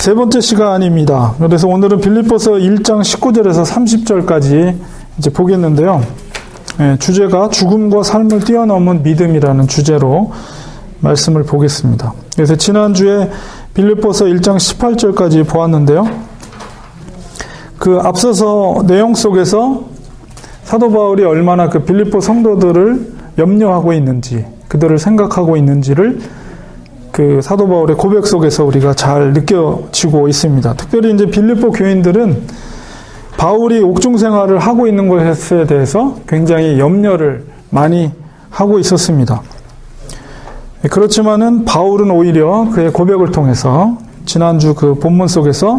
세 번째 시간입니다. 그래서 오늘은 빌립보서 1장 19절에서 30절까지 이제 보겠는데요. 주제가 죽음과 삶을 뛰어넘은 믿음이라는 주제로 말씀을 보겠습니다. 그래서 지난주에 빌립보서 1장 18절까지 보았는데요. 그 앞서서 내용 속에서 사도 바울이 얼마나 그 빌립보 성도들을 염려하고 있는지, 그들을 생각하고 있는지를 그 사도 바울의 고백 속에서 우리가 잘 느껴지고 있습니다. 특별히 이제 빌립보 교인들은 바울이 옥중 생활을 하고 있는 것에 대해서 굉장히 염려를 많이 하고 있었습니다. 그렇지만은 바울은 오히려 그의 고백을 통해서 지난주 그 본문 속에서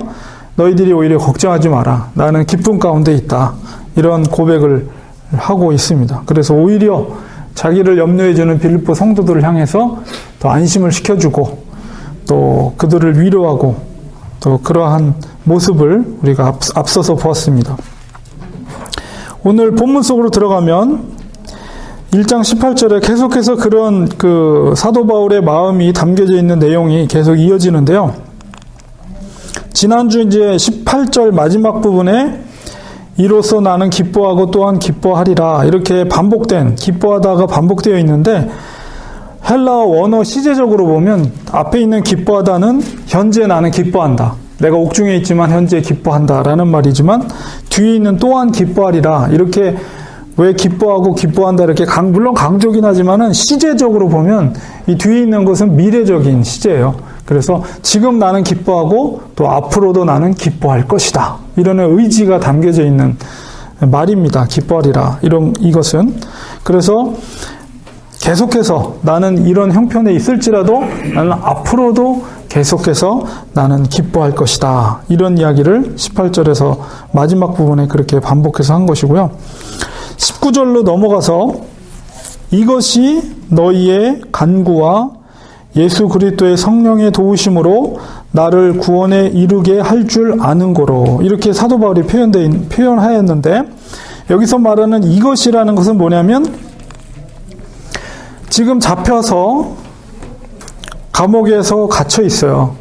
너희들이 오히려 걱정하지 마라. 나는 기쁨 가운데 있다. 이런 고백을 하고 있습니다. 그래서 오히려 자기를 염려해주는 빌립보 성도들을 향해서 더 안심을 시켜주고 또 그들을 위로하고 또 그러한 모습을 우리가 앞서서 보았습니다. 오늘 본문 속으로 들어가면 1장 18절에 계속해서 그런 그 사도 바울의 마음이 담겨져 있는 내용이 계속 이어지는데요. 지난주 이제 18절 마지막 부분에 이로써 나는 기뻐하고 또한 기뻐하리라 이렇게 반복된, 기뻐하다가 반복되어 있는데 헬라어 원어 시제적으로 보면 앞에 있는 기뻐하다는 현재 나는 기뻐한다. 내가 옥중에 있지만 현재 기뻐한다 라는 말이지만 뒤에 있는 또한 기뻐하리라 이렇게 왜 기뻐하고 기뻐한다 이렇게 물론 강조긴 하지만은 시제적으로 보면 이 뒤에 있는 것은 미래적인 시제예요. 그래서 지금 나는 기뻐하고 또 앞으로도 나는 기뻐할 것이다. 이런 의지가 담겨져 있는 말입니다. 기뻐하리라. 이것은. 그래서 계속해서 나는 이런 형편에 있을지라도 나는 앞으로도 계속해서 나는 기뻐할 것이다. 이런 이야기를 18절에서 마지막 부분에 그렇게 반복해서 한 것이고요. 19절로 넘어가서 이것이 너희의 간구와 예수 그리스도의 성령의 도우심으로 나를 구원에 이르게 할 줄 아는 거로 이렇게 사도 바울이 표현하였는데 여기서 말하는 이것이라는 것은 뭐냐면 지금 잡혀서 감옥에서 갇혀 있어요.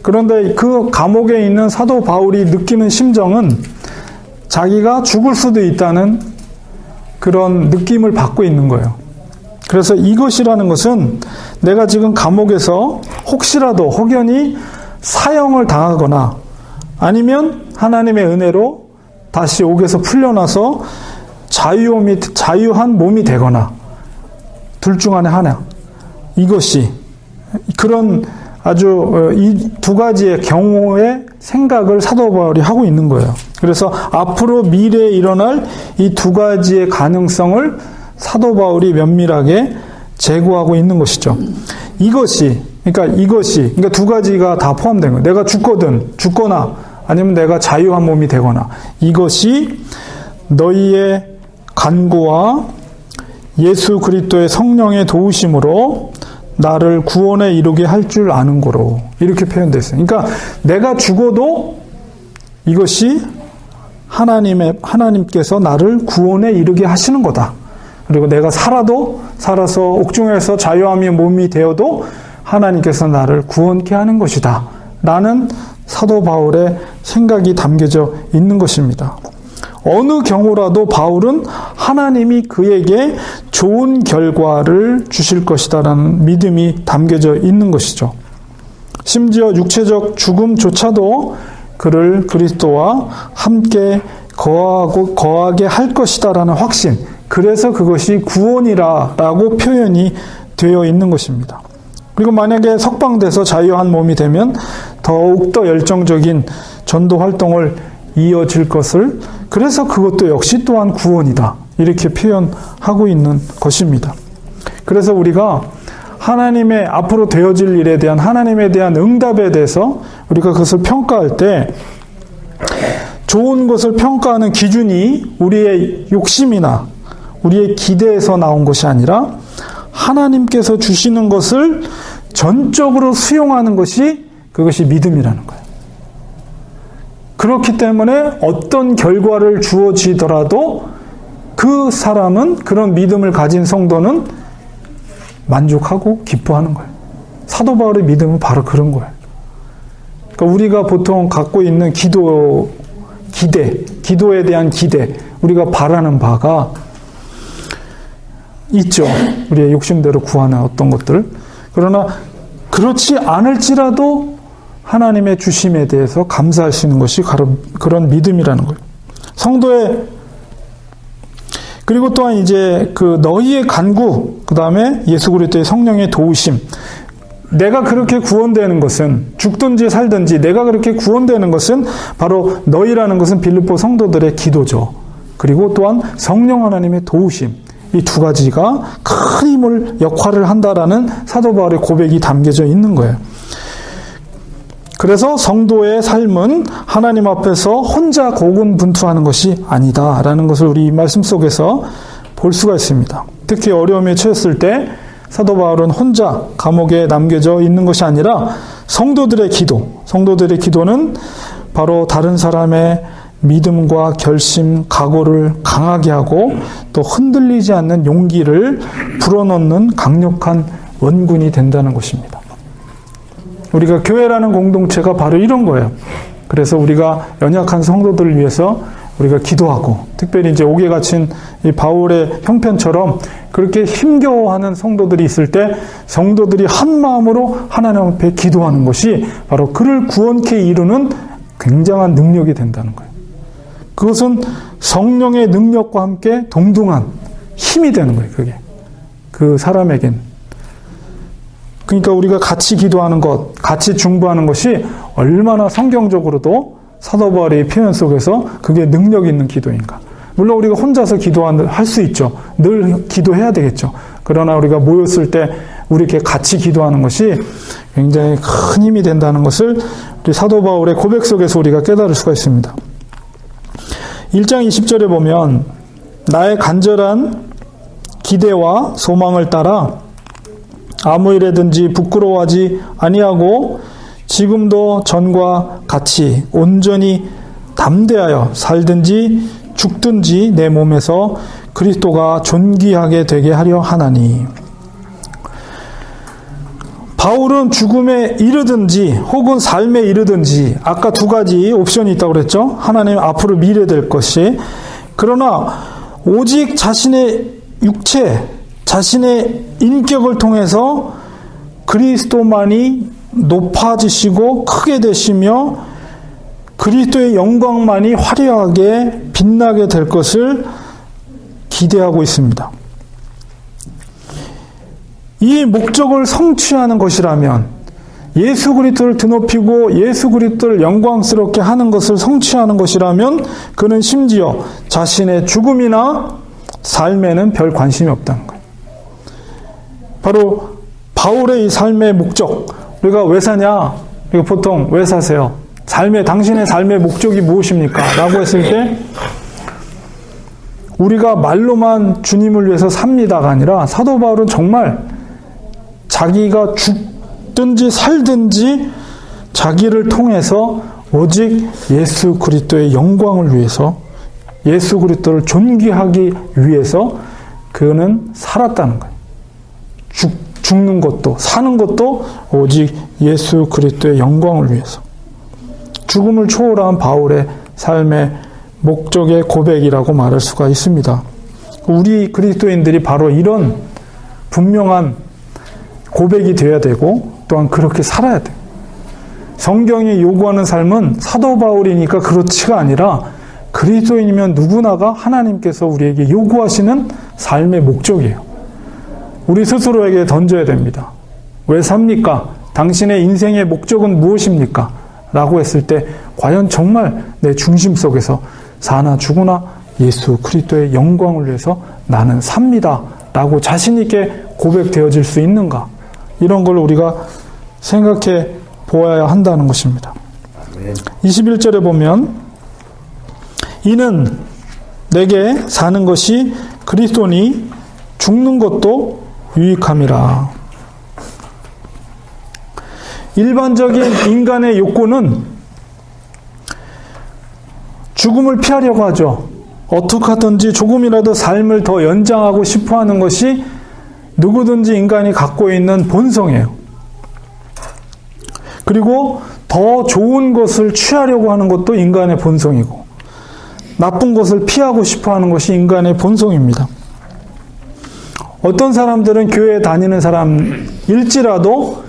그런데 그 감옥에 있는 사도 바울이 느끼는 심정은 자기가 죽을 수도 있다는 그런 느낌을 받고 있는 거예요. 그래서 이것이라는 것은 내가 지금 감옥에서 혹시라도 혹연히 사형을 당하거나 아니면 하나님의 은혜로 다시 옥에서 풀려나서 자유한 몸이 되거나 둘 중 안에 하나. 이것이 그런 아주 이 두 가지의 경우의 생각을 사도 바울이 하고 있는 거예요. 그래서 앞으로 미래에 일어날 이 두 가지의 가능성을 사도 바울이 면밀하게 제고하고 있는 것이죠. 그러니까 두 가지가 다 포함된 거예요. 내가 죽거나 아니면 내가 자유한 몸이 되거나 이것이 너희의 간구와 예수 그리스도의 성령의 도우심으로 나를 구원에 이르게 할 줄 아는 거로 이렇게 표현됐어요. 그러니까 내가 죽어도 이것이 하나님께서 나를 구원에 이르게 하시는 거다. 그리고 내가 살아서 옥중에서 자유함의 몸이 되어도 하나님께서 나를 구원케 하는 것이다. 라는 사도 바울의 생각이 담겨져 있는 것입니다. 어느 경우라도 바울은 하나님이 그에게 좋은 결과를 주실 것이다 라는 믿음이 담겨져 있는 것이죠. 심지어 육체적 죽음조차도 그를 그리스도와 함께 거하게 할 것이다 라는 확신, 그래서 그것이 구원이라고 표현이 되어 있는 것입니다. 그리고 만약에 석방돼서 자유한 몸이 되면 더욱더 열정적인 전도 활동을 이어질 것을, 그래서 그것도 역시 또한 구원이다 이렇게 표현하고 있는 것입니다. 그래서 우리가 하나님의 앞으로 되어질 일에 대한 하나님에 대한 응답에 대해서 우리가 그것을 평가할 때 좋은 것을 평가하는 기준이 우리의 욕심이나 우리의 기대에서 나온 것이 아니라 하나님께서 주시는 것을 전적으로 수용하는 것이 그것이 믿음이라는 거예요. 그렇기 때문에 어떤 결과를 주어지더라도 그 사람은, 그런 믿음을 가진 성도는 만족하고 기뻐하는 거예요. 사도 바울의 믿음은 바로 그런 거예요. 그러니까 우리가 보통 갖고 있는 기도에 대한 기대, 우리가 바라는 바가 있죠. 우리의 욕심대로 구하는 어떤 것들. 그러나 그렇지 않을지라도 하나님의 주심에 대해서 감사할 수 있는 것이 그런 믿음이라는 거예요. 성도의, 그리고 또한 이제 그 너희의 간구, 그 다음에 예수 그리스도의 성령의 도우심. 내가 그렇게 구원되는 것은, 죽든지 살든지 내가 그렇게 구원되는 것은 바로 너희라는 것은 빌립보 성도들의 기도죠. 그리고 또한 성령 하나님의 도우심. 이 두 가지가 큰 역할을 한다라는 사도 바울의 고백이 담겨져 있는 거예요. 그래서 성도의 삶은 하나님 앞에서 혼자 고군분투하는 것이 아니다라는 것을 우리 말씀 속에서 볼 수가 있습니다. 특히 어려움에 처했을 때 사도 바울은 혼자 감옥에 남겨져 있는 것이 아니라 성도들의 기도는 바로 다른 사람의 믿음과 결심, 각오를 강하게 하고 또 흔들리지 않는 용기를 불어넣는 강력한 원군이 된다는 것입니다. 우리가 교회라는 공동체가 바로 이런 거예요. 그래서 우리가 연약한 성도들을 위해서 우리가 기도하고, 특별히 이제 옥에 갇힌 이 바울의 형편처럼 그렇게 힘겨워하는 성도들이 있을 때 성도들이 한 마음으로 하나님 앞에 기도하는 것이 바로 그를 구원케 이루는 굉장한 능력이 된다는 거예요. 그것은 성령의 능력과 함께 동등한 힘이 되는 거예요. 그게 그 사람에겐. 그러니까 우리가 같이 기도하는 것, 같이 중보하는 것이 얼마나 성경적으로도 사도 바울의 표현 속에서 그게 능력 있는 기도인가. 물론 우리가 혼자서 할 수 있죠. 늘 기도해야 되겠죠. 그러나 우리가 모였을 때 우리 이렇게 같이 기도하는 것이 굉장히 큰 힘이 된다는 것을 우리 사도 바울의 고백 속에서 우리가 깨달을 수가 있습니다. 1장 20절에 보면 나의 간절한 기대와 소망을 따라 아무 일에든지 부끄러워하지 아니하고 지금도 전과 같이 온전히 담대하여 살든지 죽든지 내 몸에서 그리스도가 존귀하게 되게 하려 하나니. 바울은 죽음에 이르든지 혹은 삶에 이르든지, 아까 두 가지 옵션이 있다고 그랬죠. 하나님 앞으로 미래될 것이. 그러나 오직 자신의 육체, 자신의 인격을 통해서 그리스도만이 높아지시고 크게 되시며 그리스도의 영광만이 화려하게 빛나게 될 것을 기대하고 있습니다. 이 목적을 성취하는 것이라면, 예수 그리스도를 드높이고 예수 그리스도를 영광스럽게 하는 것을 성취하는 것이라면 그는 심지어 자신의 죽음이나 삶에는 별 관심이 없다는 거예요. 바로 바울의 이 삶의 목적, 우리가 왜 사냐? 우리가 보통 왜 사세요? 당신의 삶의 목적이 무엇입니까? 라고 했을 때 우리가 말로만 주님을 위해서 삽니다가 아니라 사도 바울은 정말 자기가 죽든지 살든지 자기를 통해서 오직 예수 그리스도의 영광을 위해서, 예수 그리스도를 존귀하기 위해서 그는 살았다는 거예요. 죽는 것도 사는 것도 오직 예수 그리스도의 영광을 위해서. 죽음을 초월한 바울의 삶의 목적의 고백이라고 말할 수가 있습니다. 우리 그리스도인들이 바로 이런 분명한 고백이 되어야 되고 또한 그렇게 살아야 돼요. 성경이 요구하는 삶은 사도 바울이니까 그렇지가 아니라 그리스도인이면 누구나가 하나님께서 우리에게 요구하시는 삶의 목적이에요. 우리 스스로에게 던져야 됩니다. 왜 삽니까? 당신의 인생의 목적은 무엇입니까? 라고 했을 때 과연 정말 내 중심 속에서 사나 죽으나 예수 그리스도의 영광을 위해서 나는 삽니다 라고 자신 있게 고백되어질 수 있는가? 이런 걸 우리가 생각해 보아야 한다는 것입니다. 21절에 보면 이는 내게 사는 것이 그리스도니 죽는 것도 유익함이라. 일반적인 인간의 욕구는 죽음을 피하려고 하죠. 어떻게 하든지 조금이라도 삶을 더 연장하고 싶어 하는 것이 누구든지 인간이 갖고 있는 본성이에요. 그리고 더 좋은 것을 취하려고 하는 것도 인간의 본성이고 나쁜 것을 피하고 싶어 하는 것이 인간의 본성입니다. 어떤 사람들은 교회에 다니는 사람일지라도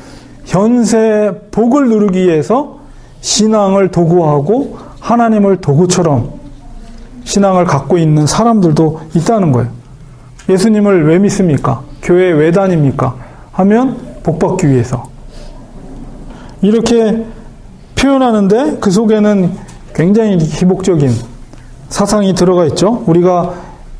현세 복을 누리기 위해서 신앙을 도구화하고 하나님을 도구처럼 신앙을 갖고 있는 사람들도 있다는 거예요. 예수님을 왜 믿습니까? 교회에 왜 다닙니까? 하면 복받기 위해서. 이렇게 표현하는데 그 속에는 굉장히 기복적인 사상이 들어가 있죠. 우리가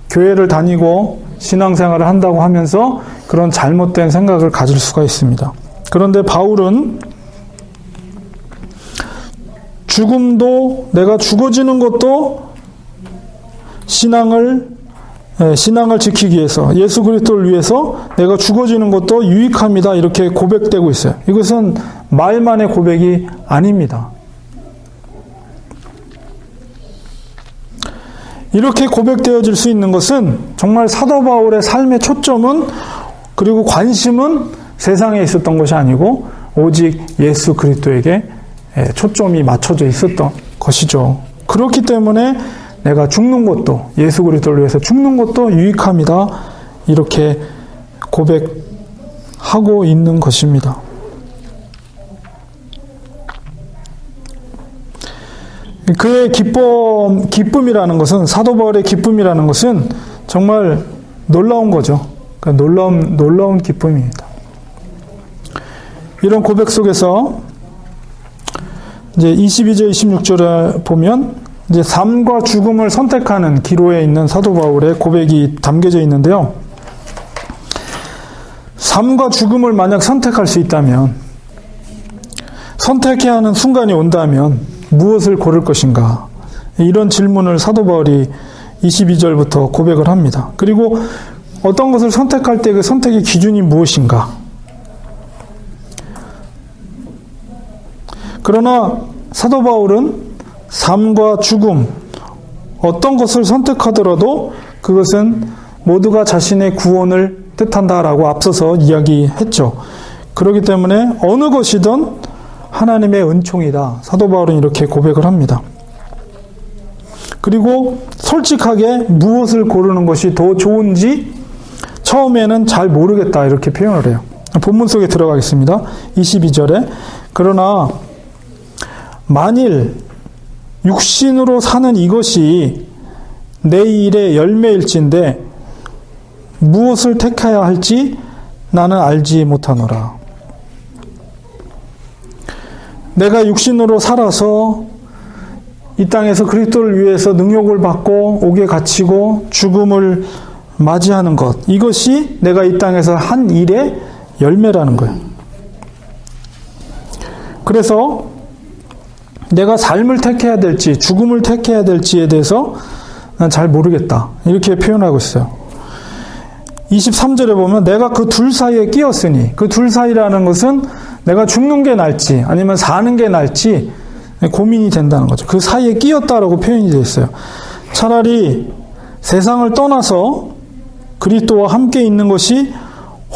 교회를 다니고 신앙생활을 한다고 하면서 그런 잘못된 생각을 가질 수가 있습니다. 그런데 바울은 죽음도, 내가 죽어지는 것도 신앙을 지키기 위해서, 예수 그리스도를 위해서 내가 죽어지는 것도 유익합니다. 이렇게 고백되고 있어요. 이것은 말만의 고백이 아닙니다. 이렇게 고백되어질 수 있는 것은 정말 사도 바울의 삶의 초점은, 그리고 관심은 세상에 있었던 것이 아니고 오직 예수 그리스도에게 초점이 맞춰져 있었던 것이죠. 그렇기 때문에 내가 죽는 것도, 예수 그리스도를 위해서 죽는 것도 유익합니다. 이렇게 고백하고 있는 것입니다. 그의 기쁨이라는 것은, 사도 바울의 기쁨이라는 것은 정말 놀라운 거죠. 그러니까 놀라운 기쁨입니다. 이런 고백 속에서 이제 22절, 26절에 보면 이제 삶과 죽음을 선택하는 기로에 있는 사도 바울의 고백이 담겨져 있는데요. 삶과 죽음을 만약 선택할 수 있다면, 선택해야 하는 순간이 온다면 무엇을 고를 것인가? 이런 질문을 사도 바울이 22절부터 고백을 합니다. 그리고 어떤 것을 선택할 때 그 선택의 기준이 무엇인가? 그러나 사도 바울은 삶과 죽음, 어떤 것을 선택하더라도 그것은 모두가 자신의 구원을 뜻한다라고 앞서서 이야기했죠. 그렇기 때문에 어느 것이든 하나님의 은총이다. 사도 바울은 이렇게 고백을 합니다. 그리고 솔직하게 무엇을 고르는 것이 더 좋은지 처음에는 잘 모르겠다. 이렇게 표현을 해요. 본문 속에 들어가겠습니다. 22절에 그러나 만일 육신으로 사는 이것이 내 일의 열매일진데 무엇을 택해야 할지 나는 알지 못하노라. 내가 육신으로 살아서 이 땅에서 그리스도를 위해서 능욕을 받고 옥에 갇히고 죽음을 맞이하는 것, 이것이 내가 이 땅에서 한 일의 열매라는 거예요. 그래서 내가 삶을 택해야 될지 죽음을 택해야 될지에 대해서 난 잘 모르겠다. 이렇게 표현하고 있어요. 23절에 보면 내가 그 둘 사이에 끼었으니, 그 둘 사이라는 것은 내가 죽는 게 나을지 아니면 사는 게 나을지 고민이 된다는 거죠. 그 사이에 끼었다라고 표현이 되어 있어요. 차라리 세상을 떠나서 그리스도와 함께 있는 것이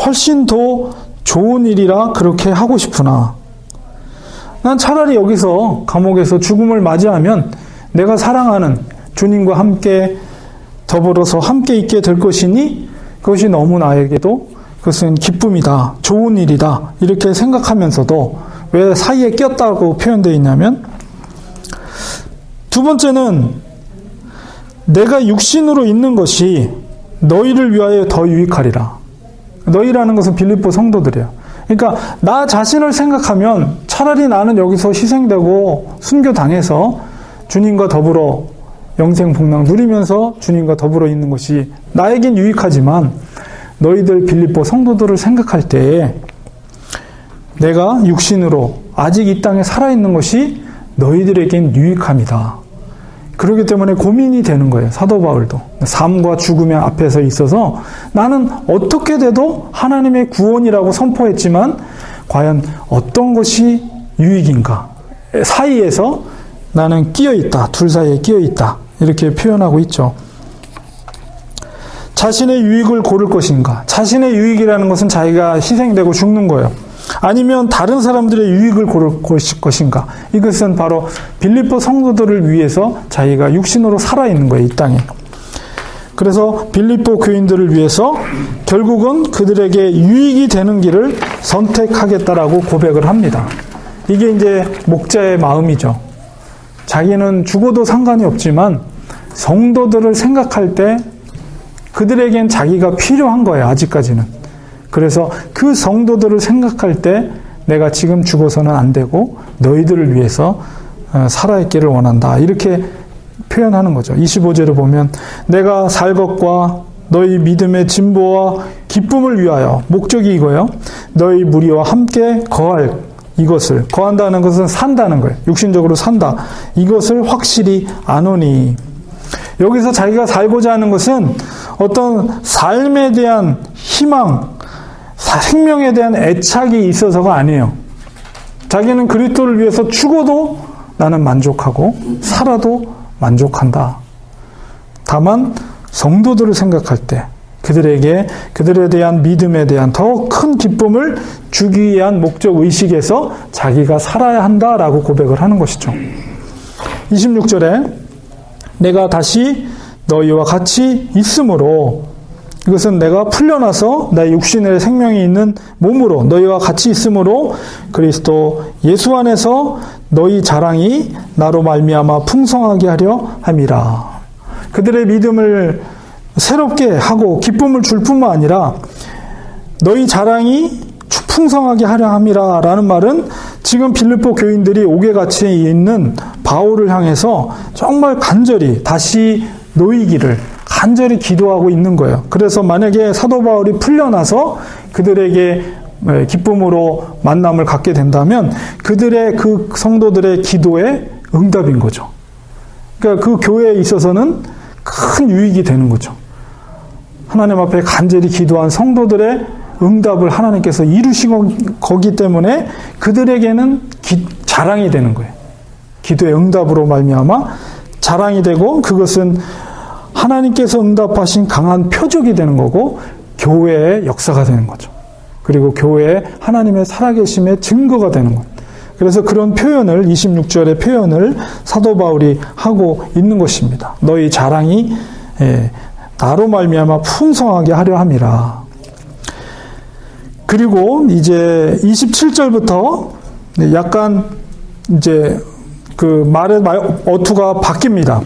훨씬 더 좋은 일이라 그렇게 하고 싶으나 난 차라리 여기서 감옥에서 죽음을 맞이하면 내가 사랑하는 주님과 함께 더불어서 함께 있게 될 것이니 그것이 너무 나에게도 그것은 기쁨이다, 좋은 일이다 이렇게 생각하면서도 왜 사이에 꼈다고 표현되어 있냐면, 두 번째는 내가 육신으로 있는 것이 너희를 위하여 더 유익하리라. 너희라는 것은 빌립보 성도들이에요. 그러니까 나 자신을 생각하면 차라리 나는 여기서 희생되고 순교당해서 주님과 더불어 영생 복락 누리면서 주님과 더불어 있는 것이 나에겐 유익하지만 너희들 빌립보 성도들을 생각할 때 내가 육신으로 아직 이 땅에 살아있는 것이 너희들에겐 유익함이다. 그렇기 때문에 고민이 되는 거예요. 사도 바울도. 삶과 죽음의 앞에서 있어서 나는 어떻게 돼도 하나님의 구원이라고 선포했지만 과연 어떤 것이 유익인가? 사이에서 나는 끼어있다. 둘 사이에 끼어있다. 이렇게 표현하고 있죠. 자신의 유익을 고를 것인가? 자신의 유익이라는 것은 자기가 희생되고 죽는 거예요. 아니면 다른 사람들의 유익을 고를 것인가? 이것은 바로 빌립보 성도들을 위해서 자기가 육신으로 살아있는 거예요, 이 땅에. 그래서 빌립보 교인들을 위해서 결국은 그들에게 유익이 되는 길을 선택하겠다라고 고백을 합니다. 이게 이제 목자의 마음이죠. 자기는 죽어도 상관이 없지만 성도들을 생각할 때 그들에겐 자기가 필요한 거예요, 아직까지는. 그래서 그 성도들을 생각할 때 내가 지금 죽어서는 안 되고 너희들을 위해서 살아있기를 원한다. 이렇게 표현하는 거죠. 25절을 보면 내가 살 것과 너희 믿음의 진보와 기쁨을 위하여, 목적이 이거예요. 너희 무리와 함께 거할 이것을, 거한다는 것은 산다는 거예요. 육신적으로 산다. 이것을 확실히 아노니. 여기서 자기가 살고자 하는 것은 어떤 삶에 대한 희망, 생명에 대한 애착이 있어서가 아니에요. 자기는 그리스도를 위해서 죽어도 나는 만족하고 살아도 만족한다. 다만 성도들을 생각할 때 그들에 대한 믿음에 대한 더 큰 기쁨을 주기 위한 목적 의식에서 자기가 살아야 한다라고 고백을 하는 것이죠. 26절에 내가 다시 너희와 같이 있으므로, 이것은 내가 풀려나서 내 육신의 생명이 있는 몸으로 너희와 같이 있으므로 그리스도 예수 안에서 너희 자랑이 나로 말미암아 풍성하게 하려 함이라. 그들의 믿음을 새롭게 하고 기쁨을 줄 뿐만 아니라 너희 자랑이 풍성하게 하려 함이라 라는 말은 지금 빌립보 교인들이 옥에같이 있는 바울을 향해서 정말 간절히 다시 놓이기를 간절히 기도하고 있는 거예요. 그래서 만약에 사도 바울이 풀려나서 그들에게 기쁨으로 만남을 갖게 된다면 그들의 그 성도들의 기도에 응답인 거죠. 그러니까 그 교회에 있어서는 큰 유익이 되는 거죠. 하나님 앞에 간절히 기도한 성도들의 응답을 하나님께서 이루시고 거기 때문에 그들에게는 자랑이 되는 거예요. 기도의 응답으로 말미암아 자랑이 되고 그것은 하나님께서 응답하신 강한 표적이 되는 거고 교회의 역사가 되는 거죠. 그리고 교회에 하나님의 살아계심의 증거가 되는 것. 그래서 그런 표현을 26절의 표현을 사도 바울이 하고 있는 것입니다. 너희 자랑이 나로 말미암아 풍성하게 하려 함이라. 그리고 이제 27절부터 약간 이제 그 말의 어투가 바뀝니다.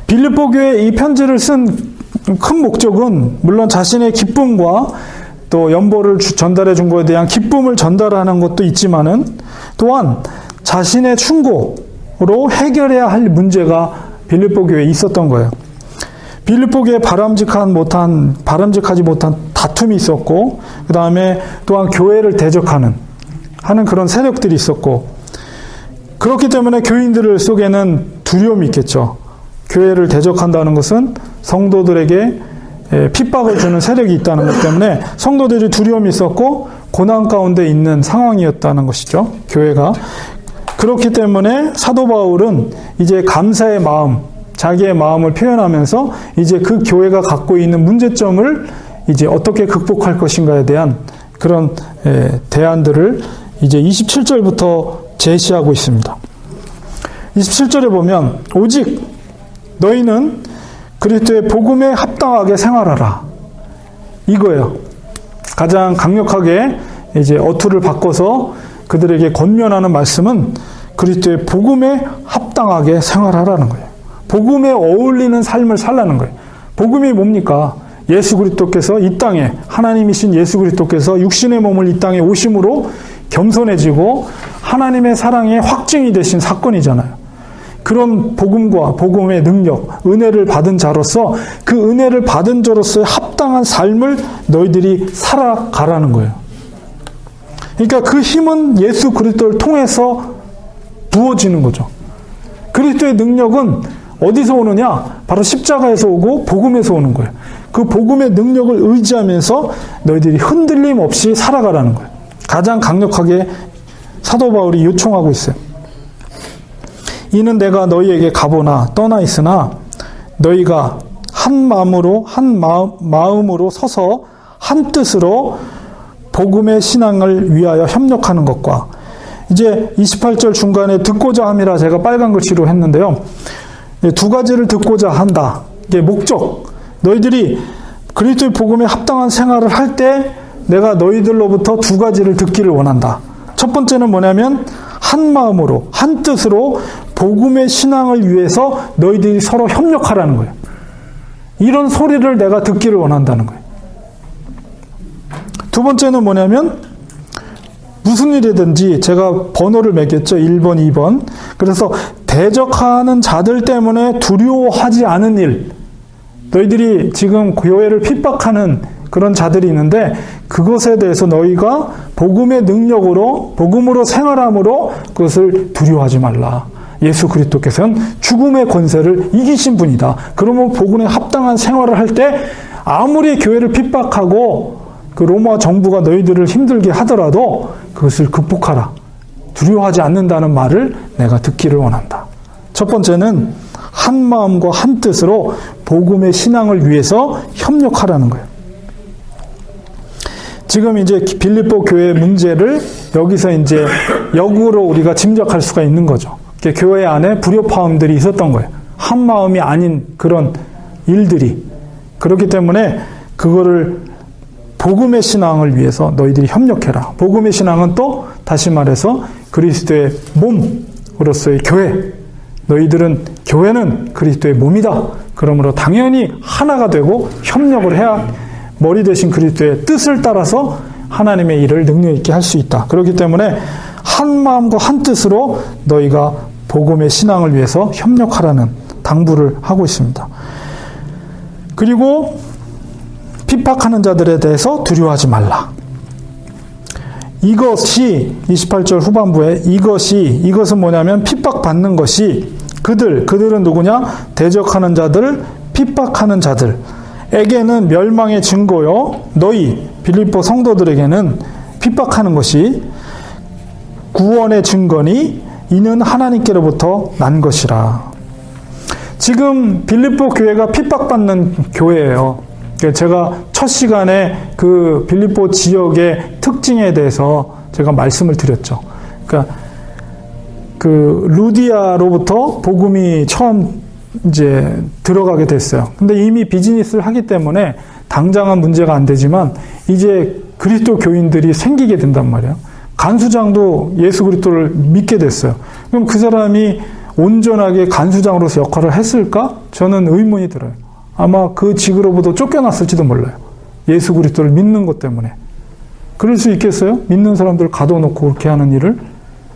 빌립보 교회에 이 편지를 쓴 큰 목적은 물론 자신의 기쁨과 또 연보를 전달해 준 것에 대한 기쁨을 전달하는 것도 있지만은 또한 자신의 충고로 해결해야 할 문제가 빌립보 교회에 있었던 거예요. 빌립보 교회에 바람직하지 못한 다툼이 있었고, 그 다음에 또한 교회를 대적하는 그런 세력들이 있었고, 그렇기 때문에 교인들 속에는 두려움이 있겠죠. 교회를 대적한다는 것은 성도들에게 핍박을 주는 세력이 있다는 것 때문에 성도들이 두려움이 있었고 고난 가운데 있는 상황이었다는 것이죠. 교회가. 그렇기 때문에 사도 바울은 이제 감사의 마음, 자기의 마음을 표현하면서 이제 그 교회가 갖고 있는 문제점을 이제 어떻게 극복할 것인가에 대한 그런 대안들을 이제 27절부터 제시하고 있습니다. 27절에 보면 오직 너희는 그리스도의 복음에 합당하게 생활하라. 이거예요. 가장 강력하게 이제 어투를 바꿔서 그들에게 권면하는 말씀은 그리스도의 복음에 합당하게 생활하라는 거예요. 복음에 어울리는 삶을 살라는 거예요. 복음이 뭡니까? 예수 그리스도께서 이 땅에, 하나님이신 예수 그리스도께서 육신의 몸을 이 땅에 오심으로 겸손해지고 하나님의 사랑의 확증이 되신 사건이잖아요. 그런 복음과 복음의 능력, 은혜를 받은 자로서 그 은혜를 받은 자로서의 합당한 삶을 너희들이 살아가라는 거예요. 그러니까 그 힘은 예수 그리스도를 통해서 부어지는 거죠. 그리스도의 능력은 어디서 오느냐? 바로 십자가에서 오고 복음에서 오는 거예요. 그 복음의 능력을 의지하면서 너희들이 흔들림 없이 살아가라는 거예요. 가장 강력하게 사도 바울이 요청하고 있어요. 이는 내가 너희에게 가보나 떠나 있으나 너희가 한 마음으로 서서 한 뜻으로 복음의 신앙을 위하여 협력하는 것과, 이제 28절 중간에 듣고자 함이라 제가 빨간 글씨로 했는데요. 두 가지를 듣고자 한다. 이게 목적. 너희들이 그리스도의 복음에 합당한 생활을 할 때 내가 너희들로부터 두 가지를 듣기를 원한다. 첫 번째는 뭐냐면 한 마음으로, 한 뜻으로 복음의 신앙을 위해서 너희들이 서로 협력하라는 거예요. 이런 소리를 내가 듣기를 원한다는 거예요. 두 번째는 뭐냐면 무슨 일이든지 제가 번호를 매겼죠. 1번, 2번. 그래서 대적하는 자들 때문에 두려워하지 않은 일. 너희들이 지금 교회를 핍박하는 그런 자들이 있는데 그것에 대해서 너희가 복음의 능력으로, 복음으로 생활함으로 그것을 두려워하지 말라. 예수 그리스도께서는 죽음의 권세를 이기신 분이다. 그러면 복음에 합당한 생활을 할 때 아무리 교회를 핍박하고 그 로마 정부가 너희들을 힘들게 하더라도 그것을 극복하라. 두려워하지 않는다는 말을 내가 듣기를 원한다. 첫 번째는 한 마음과 한 뜻으로 복음의 신앙을 위해서 협력하라는 거예요. 지금 이제 빌립보 교회 문제를 여기서 이제 역으로 우리가 짐작할 수가 있는 거죠. 교회 안에 불협화음들이 있었던 거예요. 한 마음이 아닌 그런 일들이. 그렇기 때문에 그거를 복음의 신앙을 위해서 너희들이 협력해라. 복음의 신앙은 또 다시 말해서 그리스도의 몸으로서의 교회. 너희들은 교회는 그리스도의 몸이다. 그러므로 당연히 하나가 되고 협력을 해야 머리 대신 그리스도의 뜻을 따라서 하나님의 일을 능력 있게 할 수 있다. 그렇기 때문에 한 마음과 한 뜻으로 너희가 복음의 신앙을 위해서 협력하라는 당부를 하고 있습니다. 그리고 핍박하는 자들에 대해서 두려워하지 말라. 이것이 28절 후반부에 이것은 뭐냐면 핍박받는 것이 그들은 누구냐? 대적하는 자들, 핍박하는 자들에게는 멸망의 증거요. 너희 빌립보 성도들에게는 핍박하는 것이 구원의 증거니 이는 하나님께로부터 난 것이라. 지금 빌립보 교회가 핍박받는 교회예요. 제가 첫 시간에 그 빌립보 지역의 특징에 대해서 제가 말씀을 드렸죠. 그러니까 그 루디아로부터 복음이 처음 이제 들어가게 됐어요. 근데 이미 비즈니스를 하기 때문에 당장은 문제가 안 되지만 이제 그리스도 교인들이 생기게 된단 말이에요. 간수장도 예수 그리스도를 믿게 됐어요. 그럼 그 사람이 온전하게 간수장으로서 역할을 했을까? 저는 의문이 들어요. 아마 그 직으로부터 쫓겨났을지도 몰라요. 예수 그리스도를 믿는 것 때문에. 그럴 수 있겠어요? 믿는 사람들 가둬놓고 그렇게 하는 일을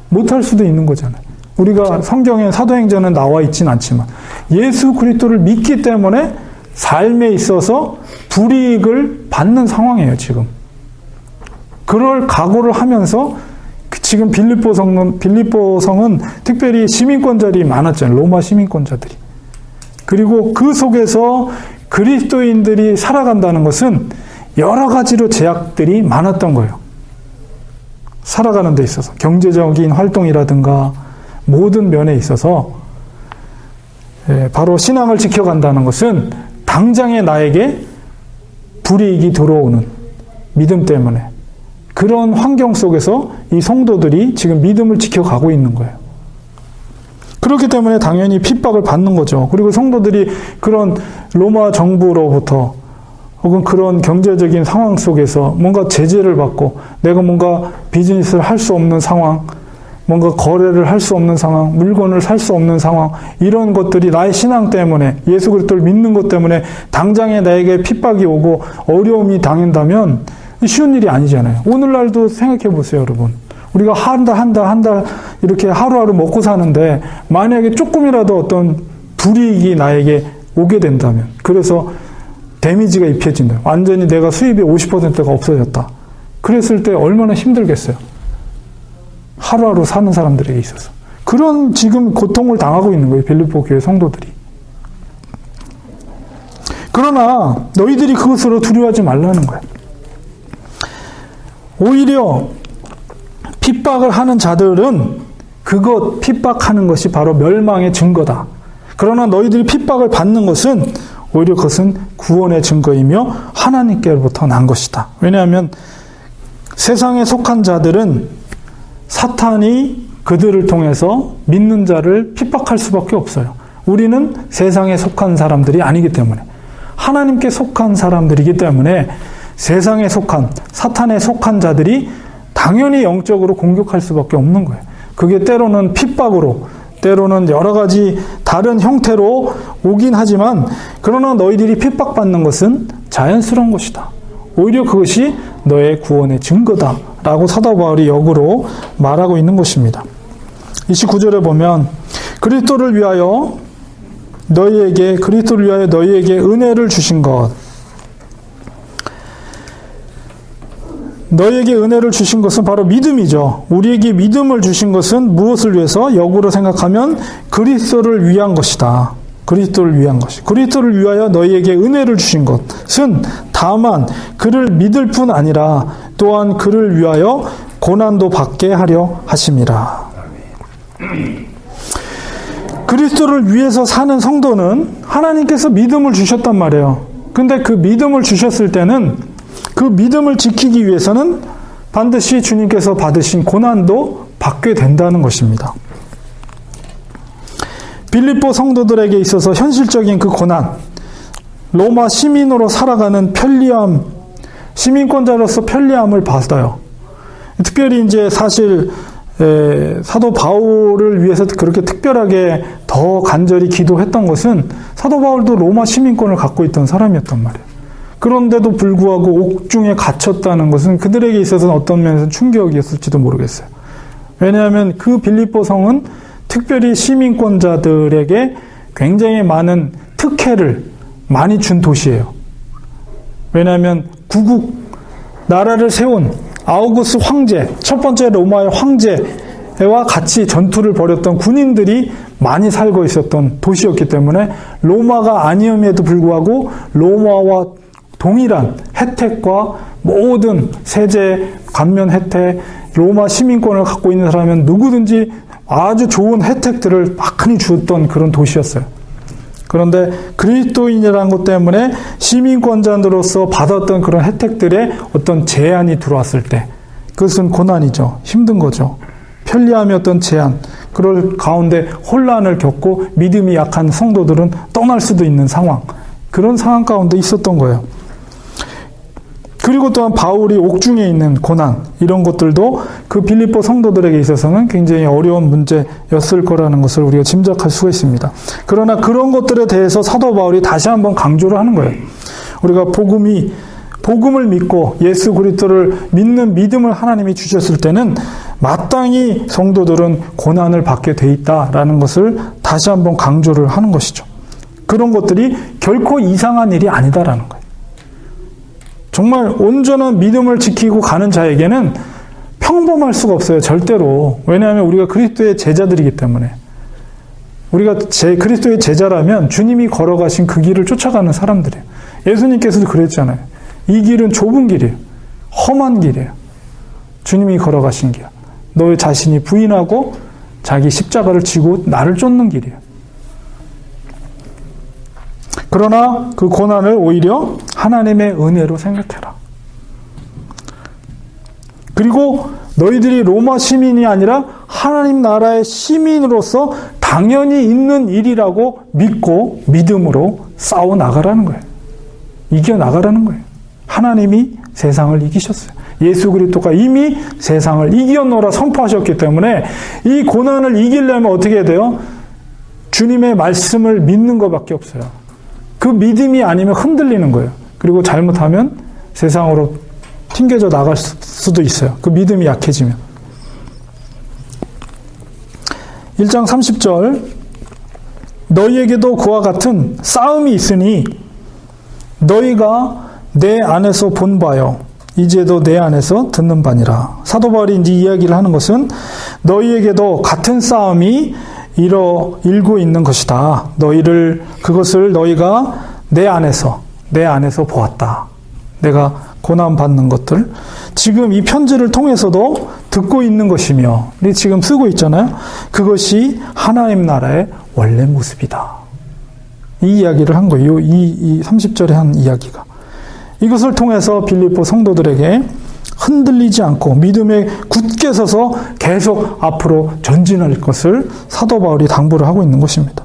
못할 수도 있는 거잖아요. 우리가 성경에 사도행전은 나와 있진 않지만 예수 그리스도를 믿기 때문에 삶에 있어서 불이익을 받는 상황이에요, 지금. 그럴 각오를 하면서 지금 빌립보 성은 특별히 시민권자들이 많았잖아요. 로마 시민권자들이. 그리고 그 속에서 그리스도인들이 살아간다는 것은 여러 가지로 제약들이 많았던 거예요. 살아가는 데 있어서. 경제적인 활동이라든가 모든 면에 있어서 바로 신앙을 지켜간다는 것은 당장에 나에게 불이익이 들어오는 믿음 때문에 그런 환경 속에서 이 성도들이 지금 믿음을 지켜가고 있는 거예요. 그렇기 때문에 당연히 핍박을 받는 거죠. 그리고 성도들이 그런 로마 정부로부터 혹은 그런 경제적인 상황 속에서 뭔가 제재를 받고 내가 뭔가 비즈니스를 할 수 없는 상황, 뭔가 거래를 할 수 없는 상황, 물건을 살 수 없는 상황, 이런 것들이 나의 신앙 때문에 예수 그리스도를 믿는 것 때문에 당장에 나에게 핍박이 오고 어려움이 당한다면 쉬운 일이 아니잖아요. 오늘날도 생각해 보세요, 여러분. 우리가 한 달 이렇게 하루하루 먹고 사는데 만약에 조금이라도 어떤 불이익이 나에게 오게 된다면, 그래서 데미지가 입혀진다. 완전히 내가 수입의 50%가 없어졌다. 그랬을 때 얼마나 힘들겠어요. 하루하루 사는 사람들에게 있어서. 그런 지금 고통을 당하고 있는 거예요. 빌립보 교회 성도들이. 그러나 너희들이 그것으로 두려워하지 말라는 거예요. 오히려 핍박을 하는 자들은 그것 핍박하는 것이 바로 멸망의 증거다. 그러나 너희들이 핍박을 받는 것은 오히려 그것은 구원의 증거이며 하나님께로부터 난 것이다. 왜냐하면 세상에 속한 자들은 사탄이 그들을 통해서 믿는 자를 핍박할 수밖에 없어요. 우리는 세상에 속한 사람들이 아니기 때문에, 하나님께 속한 사람들이기 때문에 세상에 속한, 사탄에 속한 자들이 당연히 영적으로 공격할 수밖에 없는 거예요. 그게 때로는 핍박으로, 때로는 여러 가지 다른 형태로 오긴 하지만, 그러나 너희들이 핍박받는 것은 자연스러운 것이다. 오히려 그것이 너의 구원의 증거다 라고 사도 바울이 역으로 말하고 있는 것입니다. 29절에 보면 그리스도를 위하여 너희에게 은혜를 주신 것, 너희에게 은혜를 주신 것은 바로 믿음이죠. 우리에게 믿음을 주신 것은 무엇을 위해서? 역으로 생각하면 그리스도를 위한 것이다. 그리스도를 위한 것이. 그리스도를 위하여 너희에게 은혜를 주신 것은 다만 그를 믿을 뿐 아니라 또한 그를 위하여 고난도 받게 하려 하심이라. 그리스도를 위해서 사는 성도는 하나님께서 믿음을 주셨단 말이에요. 근데 그 믿음을 주셨을 때는 그 믿음을 지키기 위해서는 반드시 주님께서 받으신 고난도 받게 된다는 것입니다. 빌립보 성도들에게 있어서 현실적인 그 고난, 로마 시민으로 살아가는 편리함, 시민권자로서 편리함을 받아요. 특별히 이제 사실 사도 바울을 위해서 그렇게 특별하게 더 간절히 기도했던 것은 사도 바울도 로마 시민권을 갖고 있던 사람이었단 말이에요. 그런데도 불구하고 옥중에 갇혔다는 것은 그들에게 있어서는 어떤 면에서 충격이었을지도 모르겠어요. 왜냐하면 그 빌립보 성은 특별히 시민권자들에게 굉장히 많은 특혜를 많이 준 도시예요. 왜냐하면 구국 나라를 세운 아우구스 황제, 첫 번째 로마의 황제와 같이 전투를 벌였던 군인들이 많이 살고 있었던 도시였기 때문에 로마가 아니음에도 불구하고 로마와 동일한 혜택과 모든 세제, 감면 혜택, 로마 시민권을 갖고 있는 사람은 누구든지 아주 좋은 혜택들을 많이 주었던 그런 도시였어요. 그런데 그리스도인이라는 것 때문에 시민권자로서 받았던 그런 혜택들에 어떤 제한이 들어왔을 때 그것은 고난이죠. 힘든 거죠. 편리함이 어떤 제한, 그럴 가운데 혼란을 겪고 믿음이 약한 성도들은 떠날 수도 있는 상황, 그런 상황 가운데 있었던 거예요. 그리고 또한 바울이 옥중에 있는 고난, 이런 것들도 그 빌립보 성도들에게 있어서는 굉장히 어려운 문제였을 거라는 것을 우리가 짐작할 수가 있습니다. 그러나 그런 것들에 대해서 사도 바울이 다시 한번 강조를 하는 거예요. 우리가 복음을 믿고 예수 그리스도를 믿는 믿음을 하나님이 주셨을 때는 마땅히 성도들은 고난을 받게 돼 있다라는 것을 다시 한번 강조를 하는 것이죠. 그런 것들이 결코 이상한 일이 아니다라는 거예요. 정말 온전한 믿음을 지키고 가는 자에게는 평범할 수가 없어요. 절대로. 왜냐하면 우리가 그리스도의 제자들이기 때문에. 우리가 그리스도의 제자라면 주님이 걸어가신 그 길을 쫓아가는 사람들이에요. 예수님께서도 그랬잖아요. 이 길은 좁은 길이에요. 험한 길이에요. 주님이 걸어가신 길. 너의 자신이 부인하고 자기 십자가를 지고 나를 쫓는 길이에요. 그러나 그 고난을 오히려 하나님의 은혜로 생각해라. 그리고 너희들이 로마 시민이 아니라 하나님 나라의 시민으로서 당연히 있는 일이라고 믿고 믿음으로 싸워 나가라는 거예요. 이겨 나가라는 거예요. 하나님이 세상을 이기셨어요. 예수 그리스도가 이미 세상을 이겼노라 선포하셨기 때문에 이 고난을 이기려면 어떻게 해야 돼요? 주님의 말씀을 믿는 것밖에 없어요. 그 믿음이 아니면 흔들리는 거예요. 그리고 잘못하면 세상으로 튕겨져 나갈 수도 있어요. 그 믿음이 약해지면. 1장 30절 너희에게도 그와 같은 싸움이 있으니 너희가 내 안에서 본 바요 이제도 내 안에서 듣는 바니라. 사도 바울이 이제 이야기를 하는 것은 너희에게도 같은 싸움이 일고 있는 것이다. 그것을 너희가 내 안에서 보았다. 내가 고난받는 것들. 지금 이 편지를 통해서도 듣고 있는 것이며, 우리 지금 쓰고 있잖아요. 그것이 하나님 나라의 원래 모습이다. 이 이야기를 한 거예요. 이 30절에 한 이야기가. 이것을 통해서 빌립보 성도들에게 흔들리지 않고 믿음에 굳게 서서 계속 앞으로 전진할 것을 사도 바울이 당부를 하고 있는 것입니다.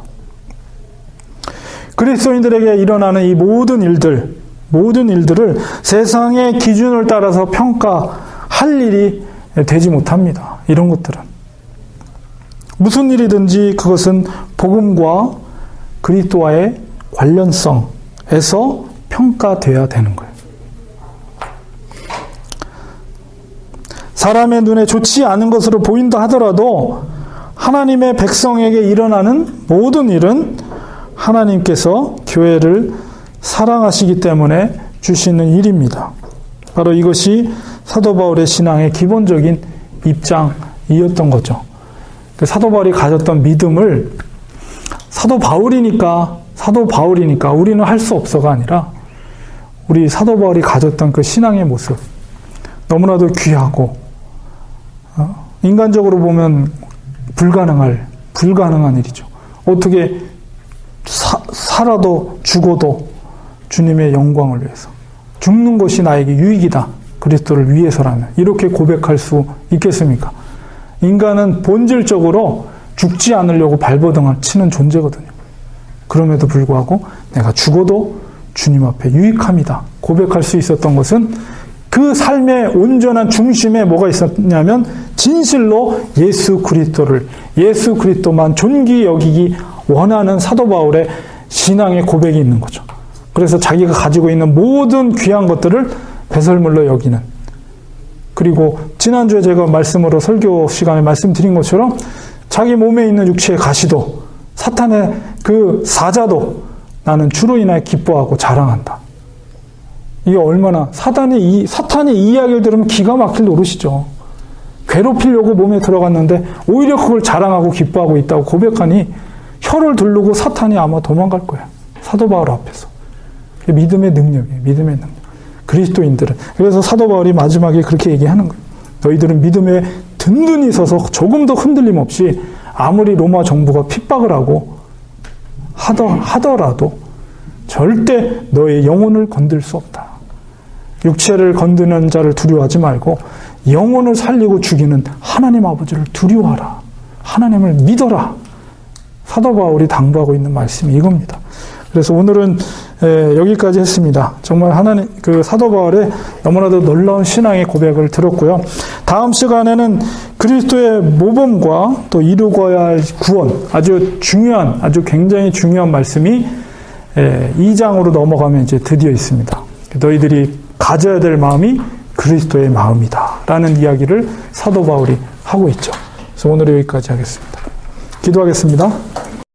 그리스도인들에게 일어나는 이 모든 일들을 세상의 기준을 따라서 평가할 일이 되지 못합니다. 이런 것들은. 무슨 일이든지 그것은 복음과 그리스도와의 관련성에서 평가돼야 되는 거예요. 사람의 눈에 좋지 않은 것으로 보인다 하더라도 하나님의 백성에게 일어나는 모든 일은 하나님께서 교회를 사랑하시기 때문에 주시는 일입니다. 바로 이것이 사도 바울의 신앙의 기본적인 입장이었던 거죠. 사도 바울이 가졌던 믿음을 사도 바울이니까 우리는 할 수 없어가 아니라 우리 사도 바울이 가졌던 그 신앙의 모습, 너무나도 귀하고 인간적으로 보면 불가능한 일이죠. 어떻게 살아도 죽어도 주님의 영광을 위해서, 죽는 것이 나에게 유익이다, 그리스도를 위해서라면 이렇게 고백할 수 있겠습니까? 인간은 본질적으로 죽지 않으려고 발버둥을 치는 존재거든요. 그럼에도 불구하고 내가 죽어도 주님 앞에 유익함이다 고백할 수 있었던 것은 그 삶의 온전한 중심에 뭐가 있었냐면 진실로 예수 그리스도만 존귀 여기기 원하는 사도 바울의 신앙의 고백이 있는 거죠. 그래서 자기가 가지고 있는 모든 귀한 것들을 배설물로 여기는, 그리고 지난주에 제가 말씀으로 설교 시간에 말씀드린 것처럼 자기 몸에 있는 육체의 가시도 사탄의 그 사자도 나는 주로 인하여 기뻐하고 자랑한다. 이게 얼마나 사탄의 이야기를 들으면 기가 막힐 노릇이죠. 괴롭히려고 몸에 들어갔는데 오히려 그걸 자랑하고 기뻐하고 있다고 고백하니 혀를 두르고 사탄이 아마 도망갈 거예요. 사도 바울 앞에서. 믿음의 능력이에요. 믿음의 능력. 그리스도인들은. 그래서 사도 바울이 마지막에 그렇게 얘기하는 거예요. 너희들은 믿음에 든든히 서서 조금도 흔들림 없이 아무리 로마 정부가 핍박을 하고 하더라도 절대 너의 영혼을 건들 수 없다. 육체를 건드는 자를 두려워하지 말고 영혼을 살리고 죽이는 하나님 아버지를 두려워하라. 하나님을 믿어라. 사도 바울이 당부하고 있는 말씀이 이겁니다. 그래서 오늘은 여기까지 했습니다. 정말 그 사도 바울의 너무나도 놀라운 신앙의 고백을 들었고요. 다음 시간에는 그리스도의 모범과 또 이루어야 할 구원, 아주 굉장히 중요한 말씀이 2장으로 넘어가면 이제 드디어 있습니다. 너희들이 가져야 될 마음이 그리스도의 마음이다 라는 이야기를 사도 바울이 하고 있죠. 그래서 오늘 여기까지 하겠습니다. 기도하겠습니다.